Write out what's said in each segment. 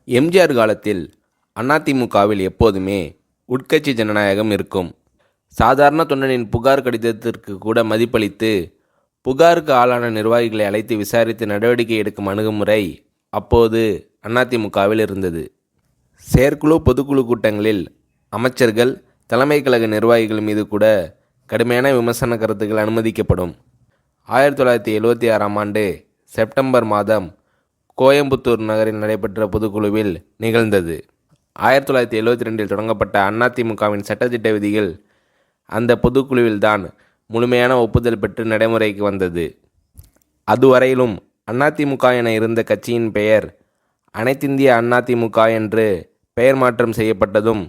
எம்ஜிஆர் காலத்தில் அதிமுகவில் எப்போதுமே உட்கட்சி ஜனநாயகம் இருக்கும். சாதாரண தொண்டனின் புகார் கடிதத்திற்கு கூட மதிப்பளித்து புகாருக்கு ஆளான நிர்வாகிகளை அழைத்து விசாரித்து நடவடிக்கை எடுக்கும் அணுகுமுறை அப்போது அதிமுகவில் இருந்தது. செயற்குழு பொதுக்குழு கூட்டங்களில் அமைச்சர்கள், தலைமை கழக நிர்வாகிகள் மீது கூட கடுமையான விமர்சன கருத்துக்கள் அனுமதிக்கப்படும். 1976ஆம் ஆண்டு செப்டம்பர் மாதம் கோயம்புத்தூர் நகரில் நடைபெற்ற பொதுக்குழுவில் நிகழ்ந்தது. 1972இல் தொடங்கப்பட்ட அதிமுகவின் சட்டத்திட்ட விதிகள் அந்த பொதுக்குழுவில்தான் முழுமையான ஒப்புதல் பெற்று நடைமுறைக்கு வந்தது. அதுவரையிலும் அதிமுக என இருந்த கட்சியின் பெயர் அனைத்திந்திய அதிமுக என்று பெயர் மாற்றம் செய்யப்பட்டதும்,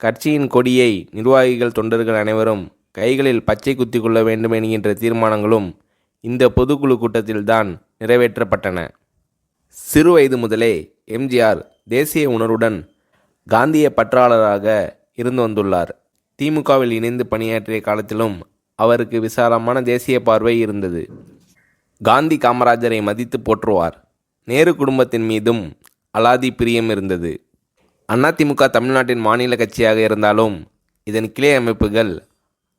கட்சியின் கொடியை நிர்வாகிகள், தொண்டர்கள் அனைவரும் கைகளில் பச்சை குத்தி கொள்ள வேண்டும் என்கின்ற தீர்மானங்களும் இந்த பொதுக்குழு கூட்டத்தில்தான் நிறைவேற்றப்பட்டன. சிறு வயது முதலே எம்ஜிஆர் தேசிய உணர்வுடன் காந்திய பற்றாளராக இருந்து வந்துள்ளார். திமுகவில் இணைந்து பணியாற்றிய காலத்திலும் அவருக்கு விசாலமான தேசிய பார்வை இருந்தது. காந்தி, காமராஜரை மதித்து போற்றுவார். நேரு குடும்பத்தின் மீதும் அலாதி பிரியம் இருந்தது. அதிமுக தமிழ்நாட்டின் மாநில கட்சியாக இருந்தாலும் இதன் கிளை அமைப்புகள்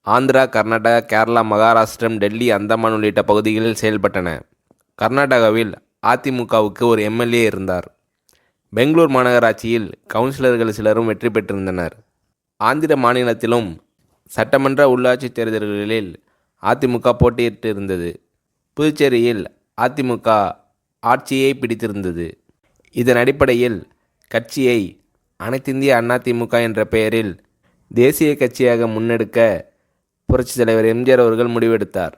ஆந்திரா, கர்நாடகா, கேரளா, மகாராஷ்டிரம், டெல்லி, அந்தமான் உள்ளிட்ட பகுதிகளில் செயல்பட்டன. கர்நாடகாவில் அதிமுகவுக்கு ஒரு எம்எல்ஏ இருந்தார். பெங்களூர் மாநகராட்சியில் கவுன்சிலர்கள் சிலரும் வெற்றி பெற்றிருந்தனர். ஆந்திர மாநிலத்திலும் சட்டமன்ற, உள்ளாட்சி தேர்தல்களில் அதிமுக போட்டியிட்டு இருந்தது. புதுச்சேரியில் அதிமுக ஆட்சியை பிடித்திருந்தது. இதன் அடிப்படையில் கட்சியை அனைத்திந்திய அதிமுக என்ற பெயரில் தேசிய கட்சியாக முன்னெடுக்க புரட்சித் தலைவர் எம்ஜிஆர் அவர்கள் முடிவெடுத்தார்.